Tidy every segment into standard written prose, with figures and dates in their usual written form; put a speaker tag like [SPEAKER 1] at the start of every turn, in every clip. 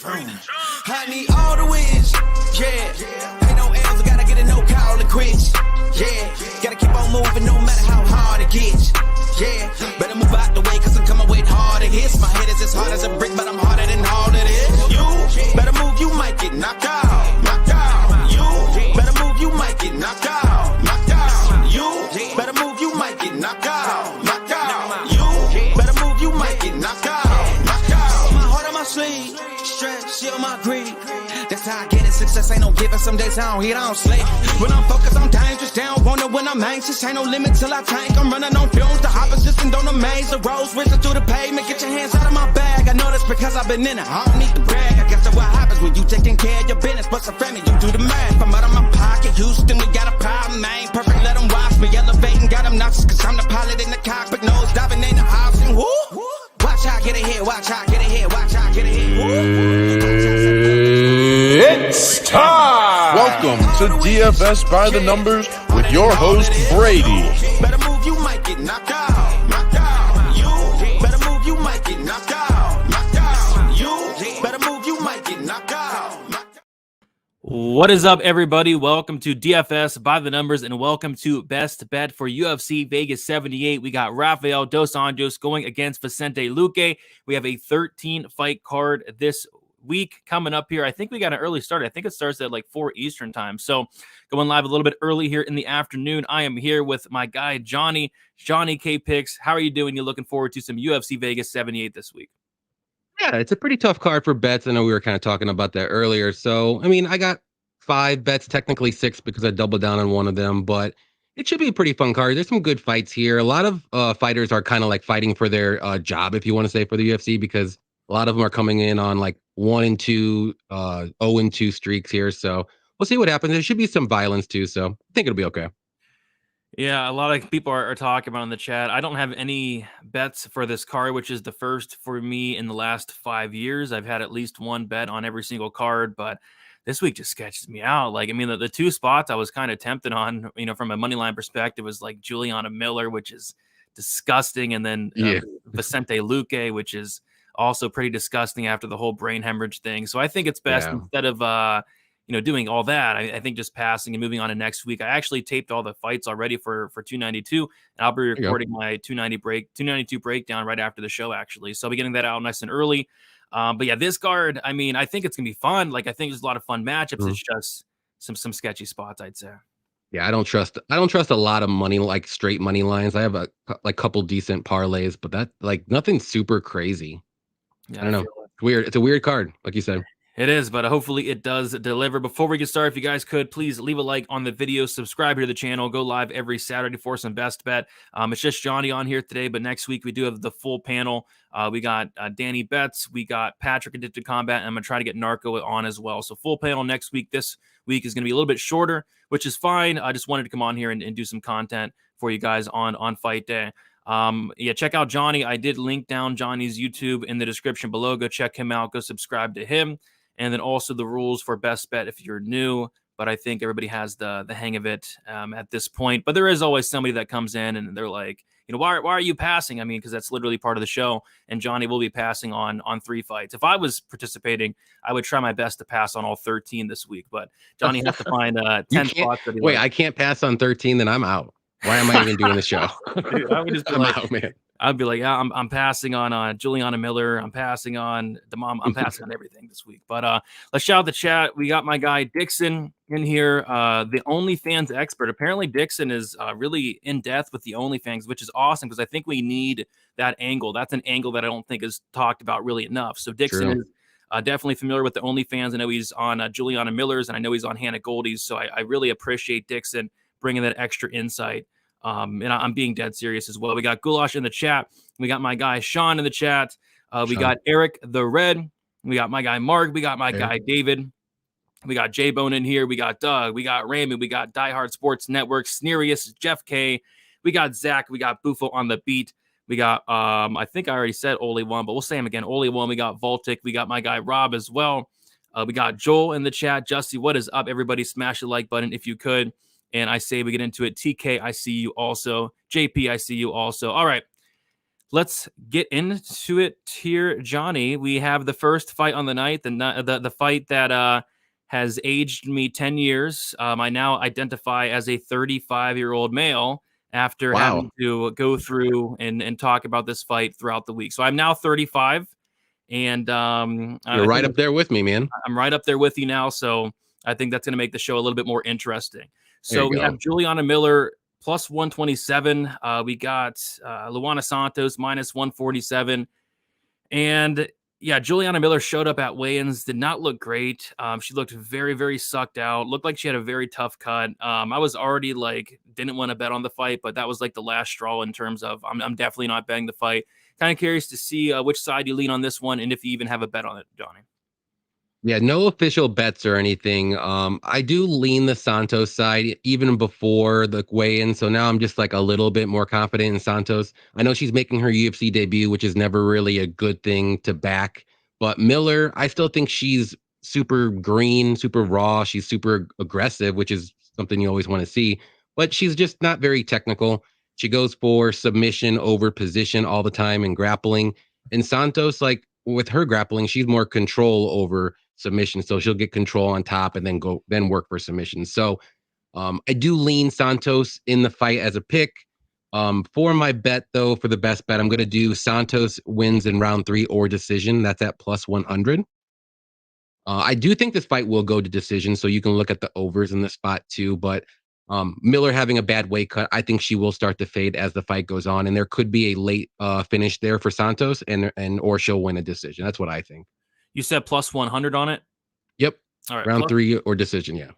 [SPEAKER 1] I need all the wins, yeah. Ain't no L's, I gotta get it, no call it quits, yeah. Gotta keep on moving no matter how hard it gets, yeah. Better move out the way, cause I'm coming with harder hits. My head is as hard as a brick, but I'm harder than all it is. You better move, you might get knocked out, knocked out. You better move, you might get knocked out, knocked out. You better move, you might get knocked out, knocked out. You better move, you might get knocked out, knocked out. My heart on my sleeve, stress, shield my greed. That's how I get it, success ain't no giving. Some days I don't hit, I don't sleep. When I'm focused, I'm dangerous, down, wonder when I'm anxious. Ain't no limit till I tank, I'm running on fumes. The opposition don't amaze, the roads racing through the pavement. Get your hands out of my bag, I know that's because I've been in it. I don't need to brag, I guess that's what happens when you taking care of your business. But some family, you do the math. I'm out of my pocket, Houston, we got a problem, man. Perfect, let them watch me elevating, got them nauseous. Cause I'm the pilot in the cockpit, nose diving in the option. Woo! Watch how I get ahead, watch how I get ahead, watch how I get ahead. Woo!
[SPEAKER 2] It's time! Welcome to DFS by the Numbers with your host, Brady.
[SPEAKER 1] Better move, you might get knocked out, knocked out. You better move, you might get knocked out, knocked out. You better move, you might get knocked out, knocked out.
[SPEAKER 3] What is up, everybody? Welcome to DFS by the Numbers and welcome to Best Bet for UFC Vegas 78. We got Rafael Dos Anjos going against Vicente Luque. We have a 13-fight card this week coming up here. I think we got an early start. I think it starts at like 4 Eastern time. So going live a little bit early here in the afternoon. I am here with my guy, Johnny K Picks. How are you doing? You looking forward to some UFC Vegas 78 this week?
[SPEAKER 4] Yeah, it's a pretty tough card for bets. I know we were kind of talking about that earlier. So, I mean, I got 5 bets, technically 6 because I doubled down on one of them, but it should be a pretty fun card. There's some good fights here. A lot of fighters are kind of like fighting for their job, if you want to say, for the UFC, because a lot of them are coming in on like 1-2, 0-2 streaks here. So we'll see what happens. There should be some violence too. So I think it'll be okay.
[SPEAKER 3] Yeah, a lot of people are talking about in the chat. I don't have any bets for this card, which is the first for me in the last 5 years. I've had at least one bet on every single card, but this week just sketches me out. Like, I mean, the 2 spots I was kind of tempted on, from a money line perspective, was like Juliana Miller, which is disgusting, and then Vicente Luque, which is also pretty disgusting after the whole brain hemorrhage thing. So I think it's best instead of doing all that, I think just passing and moving on to next week. I actually taped all the fights already for 292, and I'll be recording my 292 breakdown right after the show, actually. So I'll be getting that out nice and early. But yeah, this card, I mean, I think it's gonna be fun. Like, I think there's a lot of fun matchups. It's just some sketchy spots, I'd say.
[SPEAKER 4] Yeah, I don't trust a lot of money, like straight money lines. I have a couple decent parlays, but that, like, nothing super crazy.
[SPEAKER 3] Yeah,
[SPEAKER 4] I don't know. It's weird. It's a weird card, like you said.
[SPEAKER 3] It is, but hopefully it does deliver. Before we get started, if you guys could, please leave a like on the video, subscribe here to the channel, go live every Saturday for some best bet. It's just Johnny on here today, but next week we do have the full panel. We got Danny Betts, we got Patrick Addicted Combat, and I'm going to try to get Narco on as well. So full panel next week. This week is going to be a little bit shorter, which is fine. I just wanted to come on here and do some content for you guys on fight day. Check out Johnny. I did link down Johnny's YouTube in the description below. Go check him out. Go subscribe to him. And then also the rules for best bet if you're new. But I think everybody has the hang of it at this point. But there is always somebody that comes in and they're like, why are you passing? I mean, because that's literally part of the show. And Johnny will be passing on 3 fights. If I was participating, I would try my best to pass on all 13 this week. But Johnny has to find 10 spots.
[SPEAKER 4] Wait, I can't pass on 13, then I'm out. Why am I even doing the show?
[SPEAKER 3] Dude, I would just be
[SPEAKER 4] out, man.
[SPEAKER 3] I'd be like, yeah, I'm passing on Juliana Miller. I'm passing on the mom. I'm passing on everything this week. But let's shout out the chat. We got my guy Dixon in here, the OnlyFans expert. Apparently, Dixon is really in depth with the OnlyFans, which is awesome because I think we need that angle. That's an angle that I don't think is talked about really enough. So Dixon is definitely familiar with the OnlyFans. I know he's on Juliana Miller's, and I know he's on Hannah Goldie's. So I really appreciate Dixon bringing that extra insight. And I'm being dead serious as well. We got Goulash in the chat. We got my guy Sean in the chat. We got Eric the Red. We got my guy Mark. We got my guy David. We got J-Bone in here. We got Doug. We got Raymond. We got Diehard Sports Network. Snerius, Jeff K. We got Zach. We got Bufo on the beat. We got, I think I already said Oli One, but we'll say him again. Oli One. We got Voltic. We got my guy Rob as well. We got Joel in the chat. Justy, what is up? Everybody smash the like button if you could. And I say we get into it. TK, I see you also. JP, I see you also. All right. let's get into it here, Johnny. We have the first fight on the night, the fight that has aged me 10 years. I now identify as a 35-year-old male after having to go through and talk about this fight throughout the week. So I'm now 35, and
[SPEAKER 4] you're right up there with me, man.
[SPEAKER 3] I'm right up there with you now. So I think that's going to make the show a little bit more interesting. So we have Juliana Miller plus 127. We got Luana Santos minus 147. And yeah, Juliana Miller showed up at weigh-ins, did not look great. She looked very, very sucked out. Looked like she had a very tough cut. I was already didn't want to bet on the fight, but that was like the last straw in terms of I'm definitely not betting the fight. Kind of curious to see which side you lean on this one and if you even have a bet on it, Johnny.
[SPEAKER 4] Yeah, no official bets or anything. I do lean the Santos side even before the weigh-in, so now I'm just like a little bit more confident in Santos. I know she's making her UFC debut, which is never really a good thing to back. But Miller, I still think she's super green, super raw. She's super aggressive, which is something you always want to see. But she's just not very technical. She goes for submission over position all the time and grappling. And Santos, like with her grappling, she's more control over submission, so she'll get control on top and then work for submission. So I do lean Santos in the fight as a pick. For my bet though, for the best bet, I'm going to do Santos wins in round 3 or decision. That's at plus 100. I do think this fight will go to decision, so you can look at the overs in the spot too. But Miller having a bad weight cut, I think she will start to fade as the fight goes on, and there could be a late finish there for Santos, or she'll win a decision. That's what I think.
[SPEAKER 3] You said plus 100 on it?
[SPEAKER 4] Yep.
[SPEAKER 3] All right.
[SPEAKER 4] Round 3 or decision, yeah.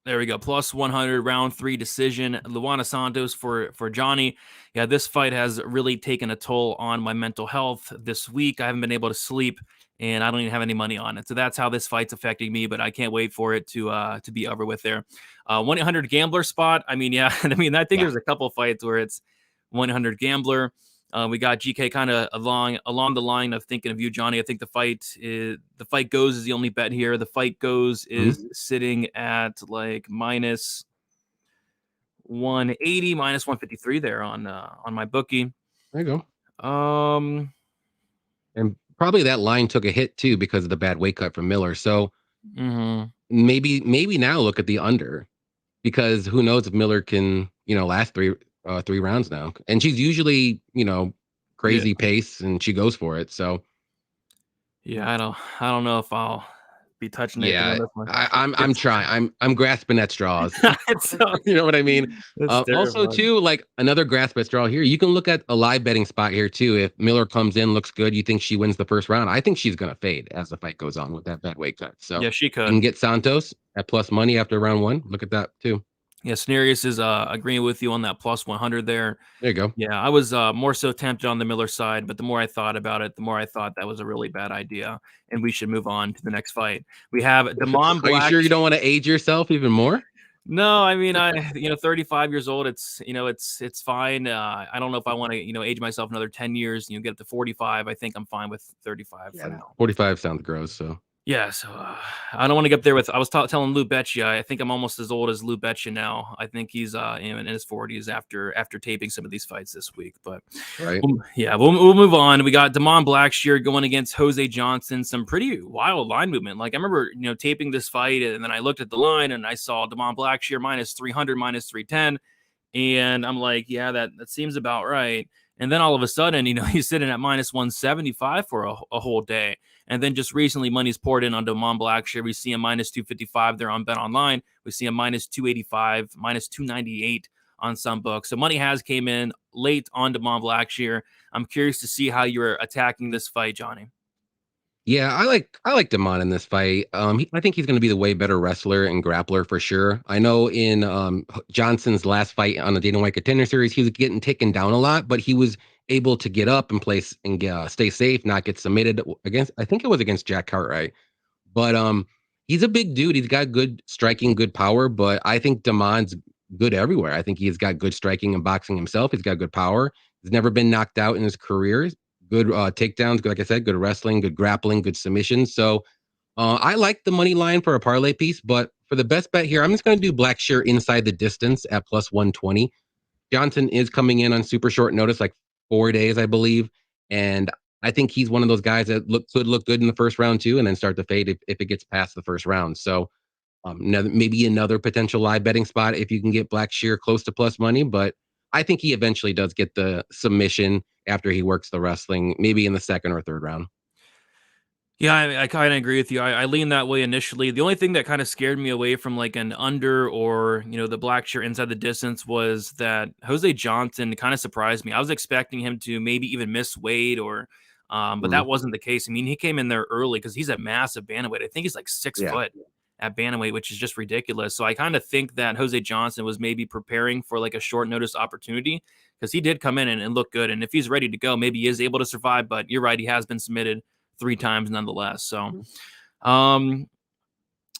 [SPEAKER 3] There we go. Plus 100, round 3 decision. Luana Santos for Johnny. Yeah, this fight has really taken a toll on my mental health this week. I haven't been able to sleep, and I don't even have any money on it. So that's how this fight's affecting me, but I can't wait for it to be over with there. 1-800-GAMBLER spot. I mean, yeah. I think there's a couple fights where it's 1-800-GAMBLER. We got GK kind of along the line of thinking of you, Johnny. I think the fight goes is the only bet here. The fight goes is sitting at like minus 180, minus 153 there on my bookie.
[SPEAKER 4] There you go. And probably that line took a hit too because of the bad weight cut from Miller. So maybe now look at the under, because who knows if Miller can last three rounds now, and she's usually crazy pace and she goes for it. So
[SPEAKER 3] yeah, I don't know if I'll be touching it.
[SPEAKER 4] Yeah, I'm trying. I'm grasping at straws. You know what I mean? Also, too, like another grasp at straw here. You can look at a live betting spot here too. If Miller comes in, looks good, you think she wins the first round. I think she's gonna fade as the fight goes on with that bad weight cut. So
[SPEAKER 3] yeah, she could.
[SPEAKER 4] You can get Santos at plus money after round 1. Look at that too.
[SPEAKER 3] Yeah, Snarius is agreeing with you on that plus 100 there.
[SPEAKER 4] There you go.
[SPEAKER 3] Yeah, I was more so tempted on the Miller side, but the more I thought about it, the more I thought that was a really bad idea, and we should move on to the next fight. We have Damon Black.
[SPEAKER 4] Are you sure you don't want to age yourself even more?
[SPEAKER 3] No, I mean, 35 years old. It's it's fine. I don't know if I want to age myself another 10 years. Get up to 45. I think I'm fine with 35 for now.
[SPEAKER 4] 45 sounds gross. So.
[SPEAKER 3] Yeah, so I don't want to get up there with. I was telling Lou Betcha. I think I'm almost as old as Lou Betcha now. I think he's in his 40s after taping some of these fights this week. But
[SPEAKER 4] right,
[SPEAKER 3] we'll move on. We got Damon Blackshear going against Jose Johnson. Some pretty wild line movement. Like I remember taping this fight, and then I looked at the line and I saw Damon Blackshear minus 300, minus 310, and I'm like, yeah, that seems about right. And then all of a sudden, he's sitting at minus 175 for a whole day. And then just recently, money's poured in on Damon Blackshear. We see him minus 255 there on Bet Online. We see him minus 285, minus 298 on some books. So money has came in late on Damon Blackshear. I'm curious to see how you're attacking this fight, Johnny.
[SPEAKER 4] Yeah, I like Damon in this fight. I think he's going to be the way better wrestler and grappler for sure. I know in Johnson's last fight on the Dana White Contender Series, he was getting taken down a lot, but he was able to get up and place and stay safe, not get submitted against. I think it was against Jack Cartwright, but he's a big dude. He's got good striking, good power, but I think Damon's good everywhere. I think he's got good striking and boxing himself. He's got good power. He's never been knocked out in his career. Good takedowns, like I said, good wrestling, good grappling, good submissions. So I like the money line for a parlay piece, but for the best bet here, I'm just going to do Blackshear inside the distance at plus 120. Johnson is coming in on super short notice, like 4 days, I believe. And I think he's one of those guys that could look good in the first round too, and then start to fade if it gets past the first round. So maybe another potential live betting spot if you can get Blackshear close to plus money. But I think he eventually does get the submission after he works the wrestling, maybe in the second or third round.
[SPEAKER 3] Yeah, I kind of agree with you. I leaned that way initially. The only thing that kind of scared me away from like an under or, the Blackshear inside the distance was that Jose Johnson kind of surprised me. I was expecting him to maybe even miss weight but that wasn't the case. I mean, he came in there early because he's a massive bantamweight. I think he's like 6 foot at bantamweight, which is just ridiculous. So I kind of think that Jose Johnson was maybe preparing for like a short notice opportunity because he did come in and look good. And if he's ready to go, maybe he is able to survive. But you're right, he has been submitted 3 times nonetheless. So,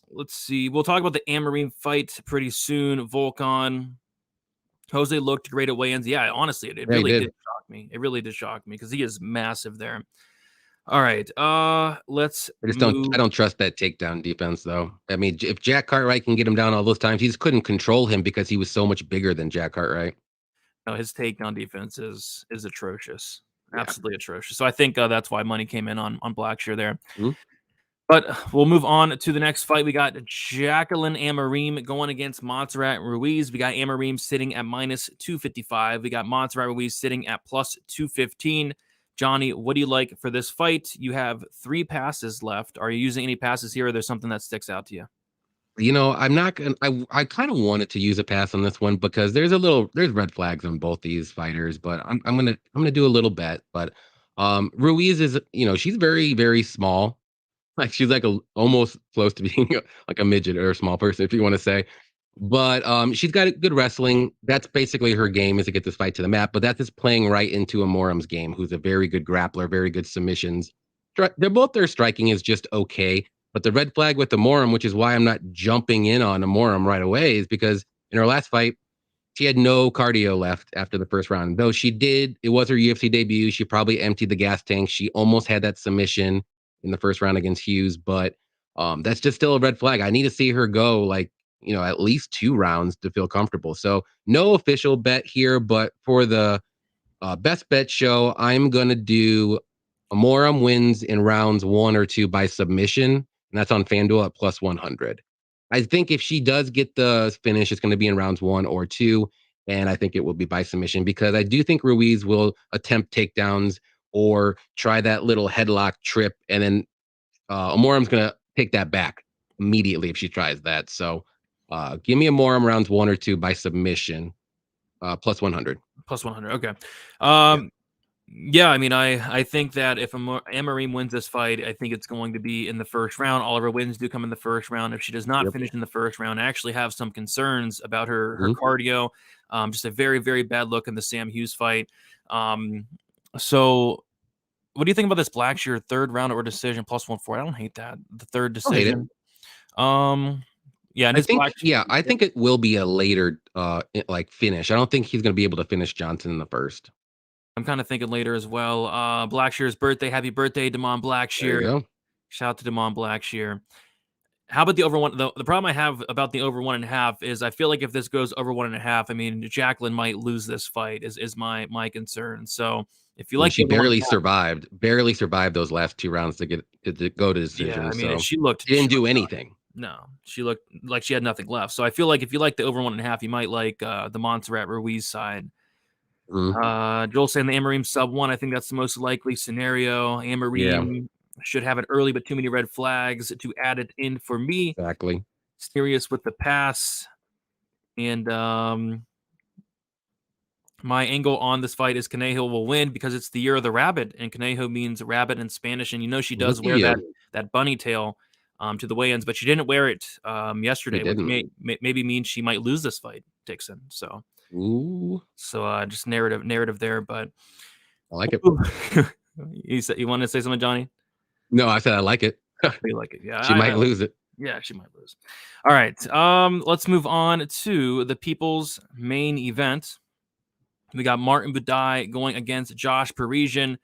[SPEAKER 3] let's see. We'll talk about the Amorim fight pretty soon. Volkan. Jose looked great at weigh-ins. Yeah, honestly, it really did shock me. It really did shock me because he is massive there. All right. Let's
[SPEAKER 4] I don't trust that takedown defense though. I mean, if Jack Cartwright can get him down all those times, he just couldn't control him because he was so much bigger than Jack Cartwright.
[SPEAKER 3] No, his takedown defense is atrocious. Absolutely atrocious. So I think that's why money came in on Blackshear there.
[SPEAKER 4] Mm-hmm.
[SPEAKER 3] But we'll move on to the next fight. We got Jacqueline Amorim going against Montserrat Ruiz. We got Amorim sitting at minus 255. We got Montserrat Ruiz sitting at plus 215. Johnny, what do you like for this fight? You have 3 passes left. Are you using any passes here, or there's something that sticks out to you?
[SPEAKER 4] I'm not gonna. I kind of wanted to use a pass on this one because there's red flags on both these fighters, but I'm gonna do a little bet. But Ruiz is she's very very small, like she's like almost close to being like a midget or a small person if you want to say. But she's got good wrestling. That's basically her game, is to get this fight to the mat. But that's just playing right into Amorim's game, who's a very good grappler, very good submissions. Their striking is just okay. But the red flag with Amorim, which is why I'm not jumping in on Amorim right away, is because in her last fight, she had no cardio left after the first round. Though it was her UFC debut. She probably emptied the gas tank. She almost had that submission in the first round against Hughes, but that's just still a red flag. I need to see her go like, at least 2 rounds to feel comfortable. So no official bet here, but for the best bet show, I'm going to do Amorim wins in rounds 1 or 2 by submission. And that's on FanDuel at plus 100. I think if she does get the finish, it's going to be in rounds 1 or 2. And I think it will be by submission because I do think Ruiz will attempt takedowns or try that little headlock trip. And then Amorim's going to take that back immediately if she tries that. So give me Amorim rounds 1 or 2 by submission, plus 100.
[SPEAKER 3] Plus 100. Okay. Yeah, I mean, I think that if Amorim wins this fight, I think it's going to be in the first round. All of her wins do come in the first round. If she does not finish in the first round, I actually have some concerns about her cardio. Just a very, very bad look in the Sam Hughes fight. So what do you think about this Blackshear third round or decision plus 140? I don't hate that. The third decision. Yeah, and
[SPEAKER 4] I think it will be a later finish. I don't think he's going to be able to finish Johnson in the first.
[SPEAKER 3] I'm kind of thinking later as well. Blackshear's birthday. Happy birthday, Damon Blackshear.
[SPEAKER 4] There you go.
[SPEAKER 3] Shout out to Damon Blackshear. How about the over one? The problem I have about the over 1.5 is I feel like if this goes over 1.5, I mean, Jacqueline might lose this fight is my concern. So if you like,
[SPEAKER 4] she barely survived those last 2 rounds to go to decision.
[SPEAKER 3] Yeah, I mean, she didn't
[SPEAKER 4] do anything.
[SPEAKER 3] No, she looked like she had nothing left. So I feel like if you like the over 1.5, you might like the Montserrat Ruiz side. Joel saying the Amorim sub 1. I think that's the most likely scenario. Amorim should have it early, but too many red flags to add it in for me.
[SPEAKER 4] Exactly.
[SPEAKER 3] Serious with the pass. And my angle on this fight is Conejo will win because it's the year of the rabbit, and Conejo means rabbit in Spanish. And she does wear that bunny tail to the weigh-ins, but she didn't wear it yesterday, which maybe means she might lose this fight, Dixon. So.
[SPEAKER 4] Ooh.
[SPEAKER 3] So just narrative there, but
[SPEAKER 4] I like it.
[SPEAKER 3] You wanted to say something, Johnny?
[SPEAKER 4] No, I said I like it.
[SPEAKER 3] You like it, yeah.
[SPEAKER 4] She might lose it.
[SPEAKER 3] Yeah, she might lose. All right, let's move on to the people's main event. We got Martin Buday going against Josh Parisian.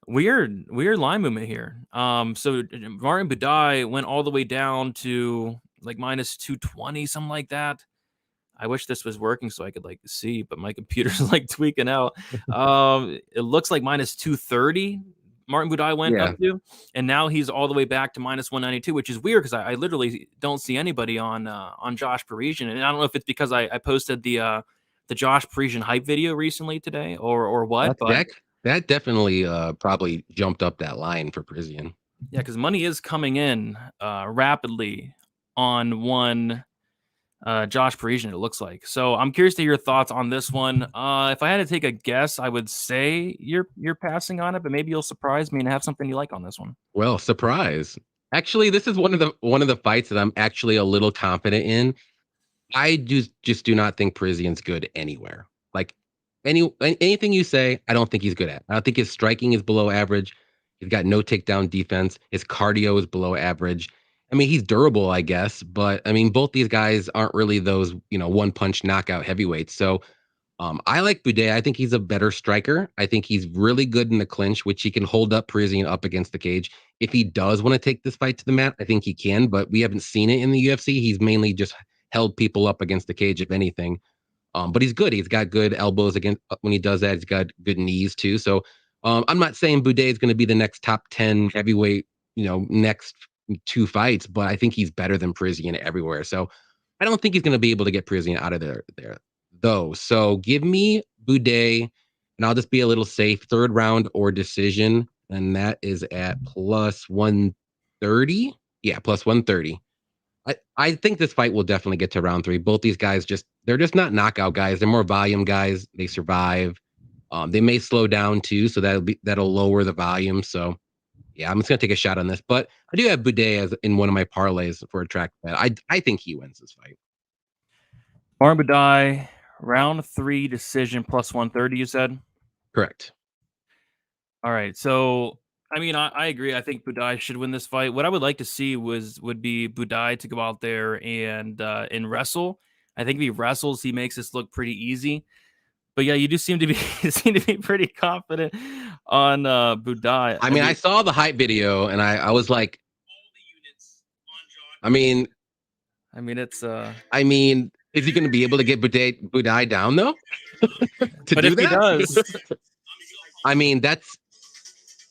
[SPEAKER 3] Weird line movement here. So Martin Buday went all the way down to like minus 220, something like that. I wish this was working so I could like see, but my computer's like tweaking out. It looks like minus 230. Martin Budai went
[SPEAKER 4] Yeah,
[SPEAKER 3] up to, and now he's all the way back to minus 192, which is weird because I literally don't see anybody on Josh Parisian, and I don't know if it's because I posted the Josh Parisian hype video recently today or what,
[SPEAKER 4] that
[SPEAKER 3] but
[SPEAKER 4] that that definitely probably jumped up that line for Parisian.
[SPEAKER 3] yeah, because money is coming in rapidly on one Josh Parisian, it looks like. So I'm curious to hear your thoughts on this one. If I had to take a guess, I would say you're passing on it, but maybe you'll surprise me and have something you like on this one.
[SPEAKER 4] Well, surprise. Actually, this is one of the fights that I'm actually a little confident in. I just do not think Parisian's good anywhere. Like anything you say, I don't think he's good at. I don't think his striking is below average. He's got no takedown defense. His cardio is below average. I mean, he's durable, I guess, but I mean, both these guys aren't really those, one punch knockout heavyweights. So I like Boudet. I think he's a better striker. I think he's really good in the clinch, which he can hold up Parisian up against the cage. If he does want to take this fight to the mat, I think he can, but we haven't seen it in the UFC. He's mainly just held people up against the cage, if anything. But he's good. He's got good elbows against when he does that. He's got good knees too. So I'm not saying Boudet is going to be the next top 10 heavyweight, next 2 fights, but I think he's better than Parisian everywhere. So I don't think he's going to be able to get Parisian out of there though. So give me Boudet, and I'll just be a little safe. Third round or decision, and that is at plus 130. Yeah, plus 130. I think this fight will definitely get to round 3. Both these guys they're just not knockout guys. They're more volume guys. They survive. They may slow down too, so that'll lower the volume. So yeah, I'm just gonna take a shot on this. But I do have Boudet as in one of my parlays for a track bet. I think he wins this fight.
[SPEAKER 3] Martin Budai, round 3 decision plus 130, you said?
[SPEAKER 4] Correct.
[SPEAKER 3] All right. So, I mean, I agree. I think Budai should win this fight. What I would like to see would be Budai to go out there and wrestle. I think if he wrestles, he makes this look pretty easy. But yeah, you do seem to be pretty confident on Budai.
[SPEAKER 4] I mean, I saw the hype video and I was like, I mean,
[SPEAKER 3] it's
[SPEAKER 4] I mean, is he going to be able to get Budai down though?
[SPEAKER 3] But if he does,
[SPEAKER 4] I mean, that's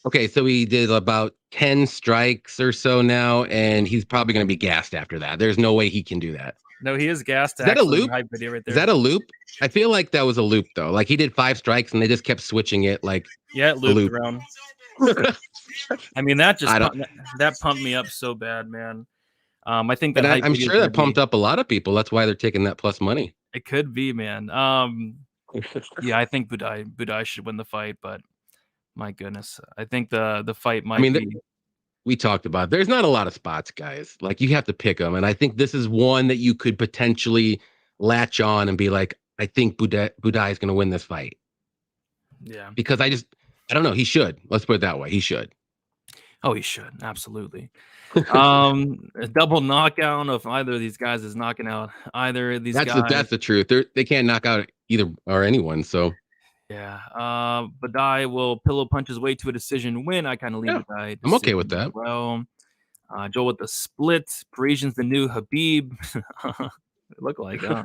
[SPEAKER 4] okay. So he did about 10 strikes or so now, and he's probably going to be gassed after that. There's no way he can do that.
[SPEAKER 3] No, he is gassed.
[SPEAKER 4] Is that a loop?
[SPEAKER 3] Hype video right there.
[SPEAKER 4] Is that a loop? I feel like that was a loop though. Like he did 5 strikes and they just kept switching it. Like
[SPEAKER 3] yeah, it looped around. I mean, that pumped me up so bad, man. I think that
[SPEAKER 4] I'm sure that pumped up a lot of people. That's why they're taking that plus money.
[SPEAKER 3] It could be, man. Yeah, I think Budai should win the fight, but my goodness, I think the fight might be.
[SPEAKER 4] We talked about there's not a lot of spots, guys. Like you have to pick them, and I think this is one that you could potentially latch on and be like, I think Budai is going to win this fight.
[SPEAKER 3] Yeah,
[SPEAKER 4] because I don't know. He should. Let's put it that way. He should.
[SPEAKER 3] Oh, he should absolutely. A double knockout. If either of these guys is knocking out either of these guys,
[SPEAKER 4] that's the truth. They can't knock out either or anyone. So.
[SPEAKER 3] Yeah, Budai will pillow punch his way to a decision win. I kind of lean Budai.
[SPEAKER 4] I'm okay with that.
[SPEAKER 3] Well, Joel with the split. Parisian's the new Habib. It looked like, huh?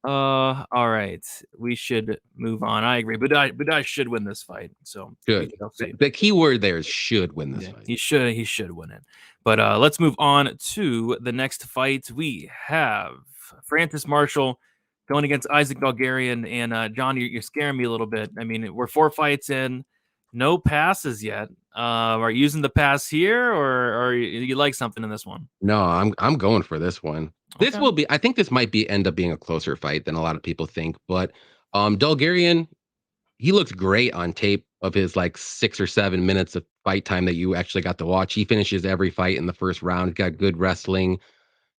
[SPEAKER 3] All right, we should move on. I agree. Budai should win this fight. So
[SPEAKER 4] good. The key word there is should win this fight.
[SPEAKER 3] He should win it. But let's move on to the next fight. We have Francis Marshall going against Isaac Bulgarian. And John, you're scaring me a little bit. I mean, we're 4 fights in, no passes yet. Are you using the pass here, or you like something in this one?
[SPEAKER 4] No, I'm going for this one. Okay. This will be. I think this might end up being a closer fight than a lot of people think. But Bulgarian, he looks great on tape of his like 6 or 7 minutes of fight time that you actually got to watch. He finishes every fight in the first round. He's got good wrestling.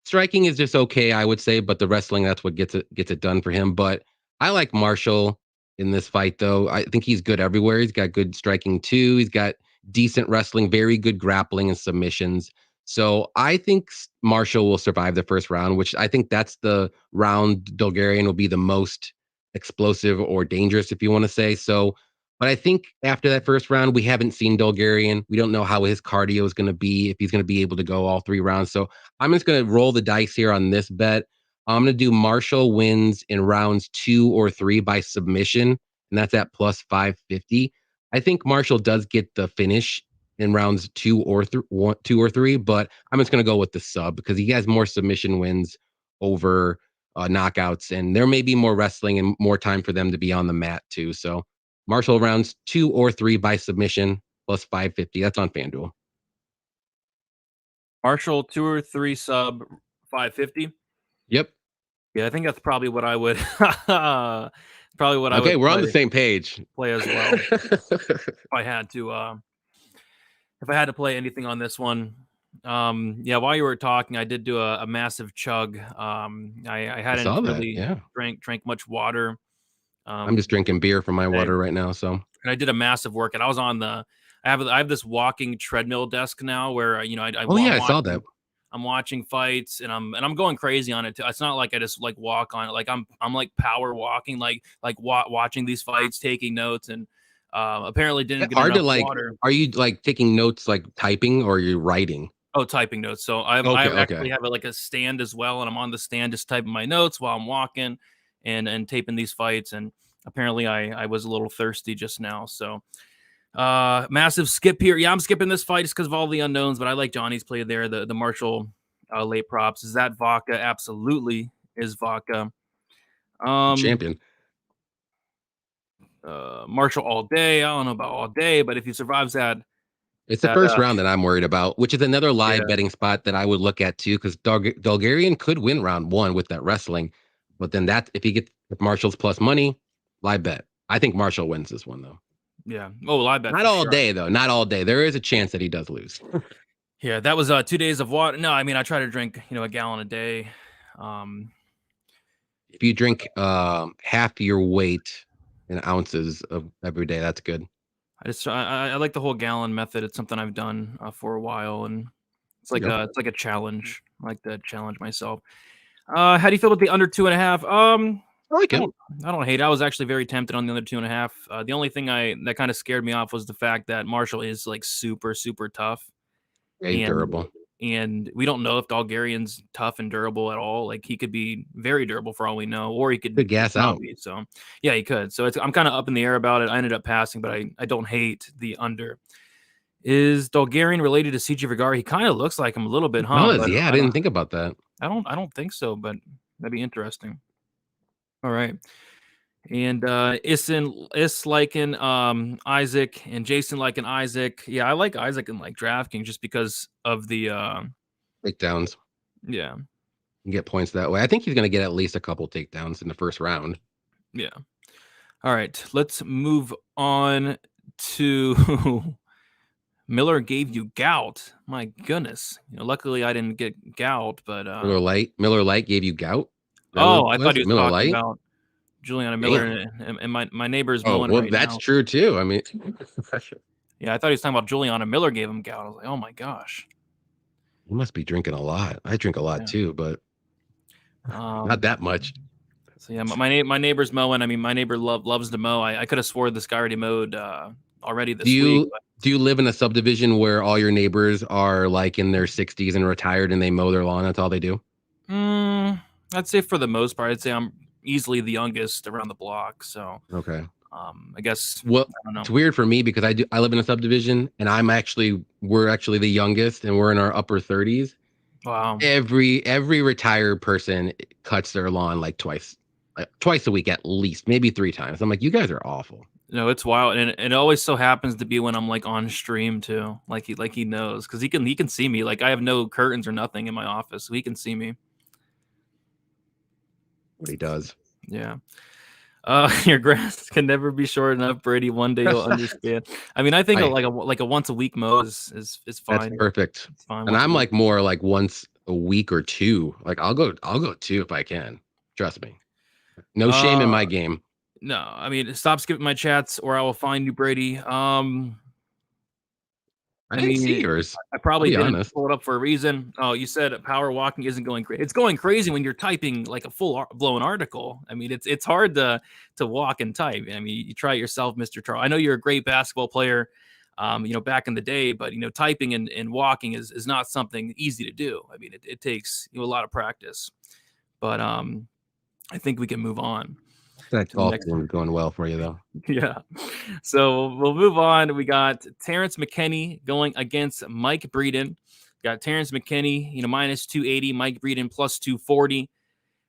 [SPEAKER 4] Striking is just okay, I would say, but the wrestling, that's what gets it done for him. But I like Marshall in this fight, though. I think he's good everywhere. He's got good striking, too. He's got decent wrestling, very good grappling and submissions. So I think Marshall will survive the first round, which I think that's the round Bulgarian will be the most explosive or dangerous, if you want to say. So, but I think after that first round, we haven't seen Bulgarian. We don't know how his cardio is going to be, if he's going to be able to go all 3 rounds. So I'm just going to roll the dice here on this bet. I'm going to do Marshall wins in rounds 2 or 3 by submission, and that's at plus 550. I think Marshall does get the finish in rounds 2 or 3, but I'm just going to go with the sub because he has more submission wins over knockouts, and there may be more wrestling and more time for them to be on the mat too. So Marshall rounds 2 or 3 by submission plus 550. That's on FanDuel.
[SPEAKER 3] Marshall 2 or 3 sub 550.
[SPEAKER 4] Yep.
[SPEAKER 3] Yeah, I think that's probably what I would probably what I would
[SPEAKER 4] Okay, we're on the same page.
[SPEAKER 3] Play as well. If I had to play anything on this one. Yeah, while you were talking, I did do a massive chug. I hadn't really drank much water.
[SPEAKER 4] I'm just drinking beer from my water right now. So,
[SPEAKER 3] and I did a massive workout. I was on I have this walking treadmill desk now where
[SPEAKER 4] I saw that.
[SPEAKER 3] I'm watching fights and I'm going crazy on it too. It's not like I just like walk on it. Like I'm like power walking, watching these fights, taking notes, and apparently didn't get enough water.
[SPEAKER 4] Are you like taking notes, like typing, or are you writing?
[SPEAKER 3] Oh, typing notes. So I actually have like a stand as well, and I'm on the stand just typing my notes while I'm walking and taping these fights. And apparently I was a little thirsty just now. So massive skip here. Yeah, I'm skipping this fight just because of all the unknowns, but I like Johnny's play there. The Marshall late props. Is that vodka? Absolutely is vodka.
[SPEAKER 4] Champion.
[SPEAKER 3] Marshall all day. I don't know about all day, but if he survives that,
[SPEAKER 4] it's the first round that I'm worried about, which is another live betting spot that I would look at too, because Bulgarian could win round 1 with that wrestling, but then if Marshall's plus money, live bet. I think Marshall wins this one though.
[SPEAKER 3] Yeah. Oh, live bet.
[SPEAKER 4] Not all day though. Not all day. There is a chance that he does lose.
[SPEAKER 3] Yeah, that was 2 days of water. No, I mean I try to drink a gallon a day.
[SPEAKER 4] If you drink half your weight in ounces of every day, that's good.
[SPEAKER 3] I like the whole gallon method. It's something I've done for a while, and it's like a challenge. I like to challenge myself. How do you feel about the under 2.5?
[SPEAKER 4] I like it.
[SPEAKER 3] I don't hate it. I was actually very tempted on the under 2.5. The only thing that kind of scared me off was the fact that Marshall is like super, super tough.
[SPEAKER 4] Yeah, durable.
[SPEAKER 3] And we don't know if Bulgarian's tough and durable at all. Like he could be very durable for all we know, or he could
[SPEAKER 4] gas out.
[SPEAKER 3] So yeah, he could. So I'm kind of up in the air about it. I ended up passing, but I don't hate the under. Is Bulgarian related to CJ Vergara? He kind of looks like him a little bit, huh?
[SPEAKER 4] I didn't think about that.
[SPEAKER 3] I don't think so, but that'd be interesting. All right. And Is liking Isaac and Jason liking Isaac. Yeah, I like Isaac and like DraftKings just because of the
[SPEAKER 4] takedowns.
[SPEAKER 3] Yeah.
[SPEAKER 4] You get points that way. I think he's gonna get at least a couple takedowns in the first round.
[SPEAKER 3] Yeah. All right. Let's move on to Miller gave you gout. My goodness. Luckily I didn't get gout, but
[SPEAKER 4] Miller Lite gave you gout.
[SPEAKER 3] I thought he was Miller talking about Juliana Miller and my neighbor's mowing right now.
[SPEAKER 4] That's true too. I mean,
[SPEAKER 3] yeah, I thought he was talking about Juliana Miller gave him gout. I was like, oh my gosh,
[SPEAKER 4] you must be drinking a lot. I drink a lot too, but not that much.
[SPEAKER 3] So yeah, my neighbor's mowing. I mean, my neighbor loves to mow. I could have swore this guy already mowed already this week.
[SPEAKER 4] Do you live in a subdivision where all your neighbors are like in their 60s and retired and they mow their lawn? That's all they do?
[SPEAKER 3] I'd say for the most part, I'd say I'm easily the youngest around the block. So
[SPEAKER 4] okay.
[SPEAKER 3] I guess
[SPEAKER 4] I don't
[SPEAKER 3] know.
[SPEAKER 4] It's weird for me because I live in a subdivision and we're actually the youngest and we're in our upper 30s.
[SPEAKER 3] Wow.
[SPEAKER 4] Every retired person cuts their lawn like twice a week at least, maybe 3 times. I'm like, you guys are awful.
[SPEAKER 3] No, it's wild, and it always so happens to be when I'm like on stream too. Like he knows because he can see me. Like I have no curtains or nothing in my office, so he can see me.
[SPEAKER 4] What he does.
[SPEAKER 3] Yeah. Your grass can never be short enough, Brady. One day you'll understand. I mean, I think like a once a week mow is fine.
[SPEAKER 4] That's perfect.
[SPEAKER 3] It's fine.
[SPEAKER 4] And I'm like more like once a week or 2. Like I'll go 2 if I can. Trust me. No shame in my game.
[SPEAKER 3] No, I mean, stop skipping my chats or I will find you, Brady.
[SPEAKER 4] I didn't see yours.
[SPEAKER 3] I probably didn't pull it up for a reason. Oh, you said power walking isn't going crazy. It's going crazy when you're typing like a full blown article. I mean, it's hard to walk and type. I mean, you try it yourself, Mr. Charles. I know you're a great basketball player, back in the day, but typing and walking is not something easy to do. I mean, it takes a lot of practice. but I think we can move on
[SPEAKER 4] That
[SPEAKER 3] to the
[SPEAKER 4] golf
[SPEAKER 3] next.
[SPEAKER 4] game is going well for you, though.
[SPEAKER 3] Yeah. So we'll move on. We got Terrence McKinney going against Mike Breeden. Got Terrence McKinney, minus 280, Mike Breeden plus 240.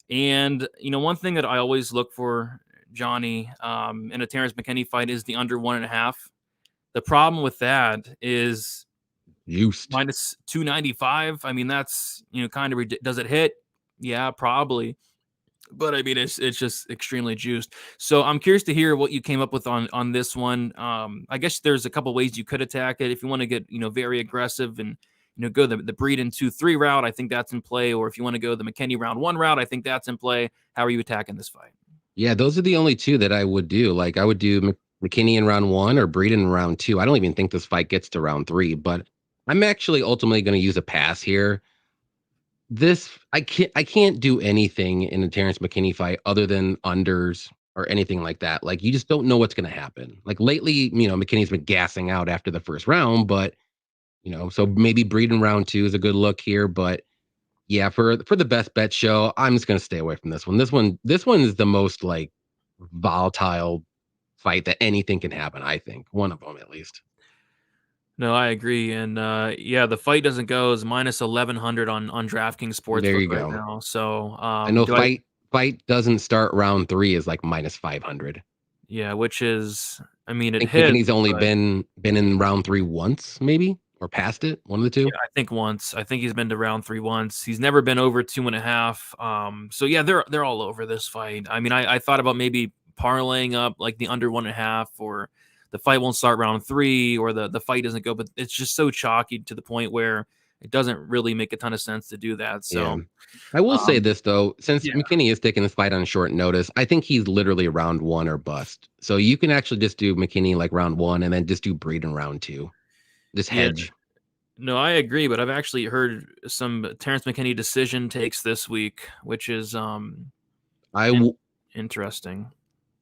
[SPEAKER 3] And, one thing that I always look for, Johnny, in a Terrence McKinney fight is the under 1.5. The problem with that is minus 295. I mean, that's, kind of does it hit? Yeah, probably. But I mean, it's just extremely juiced. So I'm curious to hear what you came up with on this one. I guess there's a couple ways you could attack it. If you want to get very aggressive and go the Breeden 2-3 route, I think that's in play. Or if you want to go the McKinney round 1 route, I think that's in play. How are you attacking this fight?
[SPEAKER 4] Yeah, those are the only two that I would do. Like I would do McKinney in round 1 or Breeden in round 2. I don't even think this fight gets to round 3, but I'm actually ultimately going to use a pass here. I can't do anything in a Terrence McKinney fight other than unders or anything like that. Like you just don't know what's going to happen. Like lately, McKinney's been gassing out after the first round, but so maybe Breeden round 2 is a good look here. But yeah, for the best bet show, I'm just going to stay away from this one. This one is the most like volatile fight that anything can happen. I think one of them at least.
[SPEAKER 3] No, I agree. And yeah, the fight doesn't go as minus 1,100 on DraftKings Sportsbook
[SPEAKER 4] There you
[SPEAKER 3] right
[SPEAKER 4] go.
[SPEAKER 3] now. So
[SPEAKER 4] I know fight doesn't start round 3 is like minus 500.
[SPEAKER 3] Yeah, which is, I mean,
[SPEAKER 4] I
[SPEAKER 3] it
[SPEAKER 4] think
[SPEAKER 3] hits.
[SPEAKER 4] McKinney's only been in round 3 once, maybe, or past it. One of the two.
[SPEAKER 3] Yeah, I think once. I think he's been to round 3 once. He's never been over 2.5. So yeah, they're all over this fight. I mean, I thought about maybe parlaying up like the under 1.5, or the fight won't start round 3, or the fight doesn't go, but it's just so chalky to the point where it doesn't really make a ton of sense to do that. So
[SPEAKER 4] yeah. I will say this though, since
[SPEAKER 3] yeah.
[SPEAKER 4] McKinney is taking this fight on short notice, I think he's literally round 1 or bust. So you can actually just do McKinney like round 1 and then just do Breeden round 2. Just hedge.
[SPEAKER 3] Yeah. No, I agree, but I've actually heard some Terrence McKinney decision takes this week, which is interesting.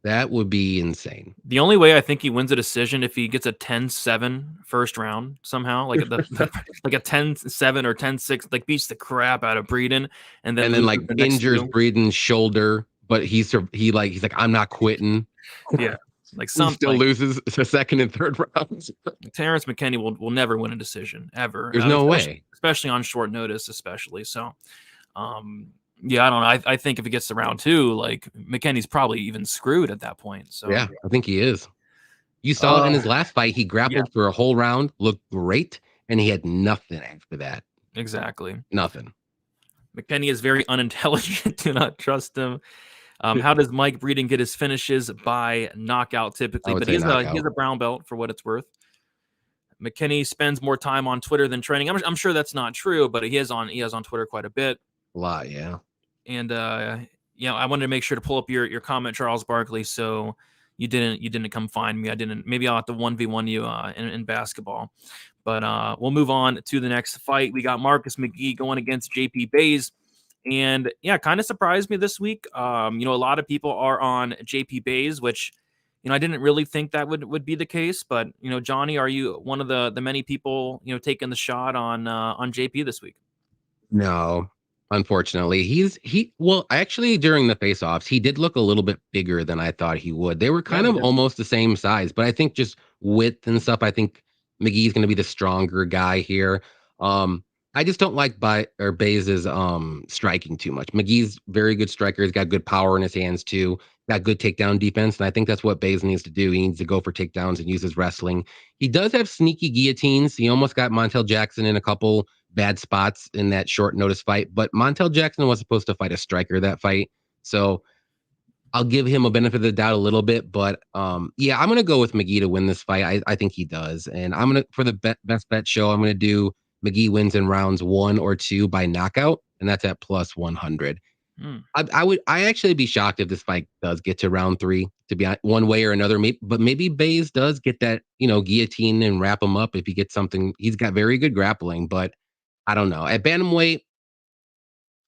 [SPEAKER 4] That would be insane.
[SPEAKER 3] The only way I think he wins a decision if he gets a 10-7 first round somehow, like like a 10-7 or 10-6, like beats the crap out of Breeden, and then
[SPEAKER 4] like injures Breeden's shoulder, but he's like I'm not quitting.
[SPEAKER 3] Yeah, like
[SPEAKER 4] something still loses the second and third rounds.
[SPEAKER 3] Terrence McKinney will never win a decision ever.
[SPEAKER 4] There's no way,
[SPEAKER 3] especially on short notice, especially. So, yeah, I don't know. I think if it gets to round 2, like McKinney's probably even screwed at that point. So
[SPEAKER 4] yeah, I think he is. You saw in his last fight, he grappled for a whole round, looked great, and he had nothing after that.
[SPEAKER 3] Exactly.
[SPEAKER 4] Nothing.
[SPEAKER 3] McKinney is very unintelligent. Do not trust him. How does Mike Breeden get his finishes? By knockout typically, but he's a brown belt for what it's worth. McKinney spends more time on Twitter than training. I'm sure that's not true, but he is on Twitter quite a bit.
[SPEAKER 4] A lot, yeah.
[SPEAKER 3] And I wanted to make sure to pull up your comment, Charles Barkley. So you didn't come find me. I didn't. Maybe I'll have to 1v1 you in basketball. But we'll move on to the next fight. We got Marcus McGee going against JP Bays. And yeah, kind of surprised me this week. A lot of people are on JP Bays, which, I didn't really think that would be the case. But, Johnny, are you one of the many people, taking the shot on JP this week?
[SPEAKER 4] No, unfortunately. Actually, during the face-offs, he did look a little bit bigger than I thought he would. They were kind of almost the same size, but I think just width and stuff, I think McGee's going to be the stronger guy here. I just don't like Bays' striking too much. McGee's very good striker. He's got good power in his hands too. Got good takedown defense, and I think that's what Bays needs to do. He needs to go for takedowns and use his wrestling. He does have sneaky guillotines. He almost got Montel Jackson in a couple bad spots in that short notice fight, but Montel Jackson was supposed to fight a striker that fight, so I'll give him a benefit of the doubt a little bit. But yeah, I'm gonna go with McGee to win this fight. I think he does, and I'm gonna for the best bet show. I'm gonna do McGee wins in rounds 1 or 2 by knockout, and that's at plus 100. I actually be shocked if this fight does get to round 3, to be one way or another. But maybe Bays does get that, guillotine and wrap him up if he gets something. He's got very good grappling, but I don't know. At bantamweight,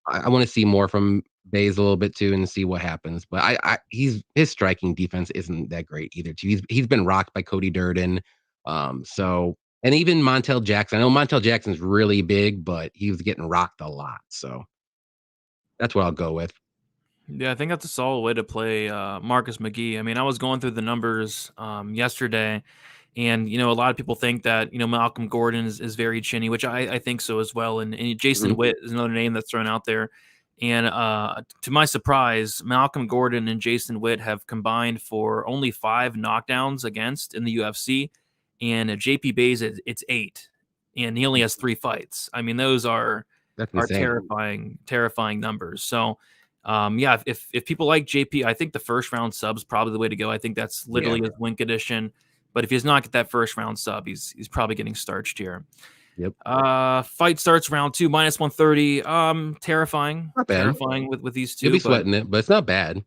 [SPEAKER 4] I want to see more from Bays a little bit too and see what happens. But his striking defense isn't that great either too. He's been rocked by Cody Durden. And even Montel Jackson. I know Montel Jackson's really big, but he was getting rocked a lot. So That's what I'll go with.
[SPEAKER 3] Yeah, I think that's a solid way to play Marcus McGee. I mean, I was going through the numbers yesterday, and a lot of people think that Malcolm Gordon is very chinny, which I think so as well. And Jason
[SPEAKER 4] Mhm.
[SPEAKER 3] Witt is another name that's thrown out there. And to my surprise, Malcolm Gordon and Jason Witt have combined for only 5 knockdowns against in the UFC, and JP Bays it's 8, and he only has 3 fights. I mean, those are
[SPEAKER 4] That's insane.
[SPEAKER 3] terrifying numbers. So. Yeah, if people like JP, I think the first round sub's probably the way to go. I think that's literally his win condition. But if he does not get that first round sub, he's probably getting starched here.
[SPEAKER 4] Yep.
[SPEAKER 3] Fight starts round 2, -130. Terrifying.
[SPEAKER 4] Not bad.
[SPEAKER 3] Terrifying with these two.
[SPEAKER 4] You'll be
[SPEAKER 3] But
[SPEAKER 4] sweating it, but it's not bad.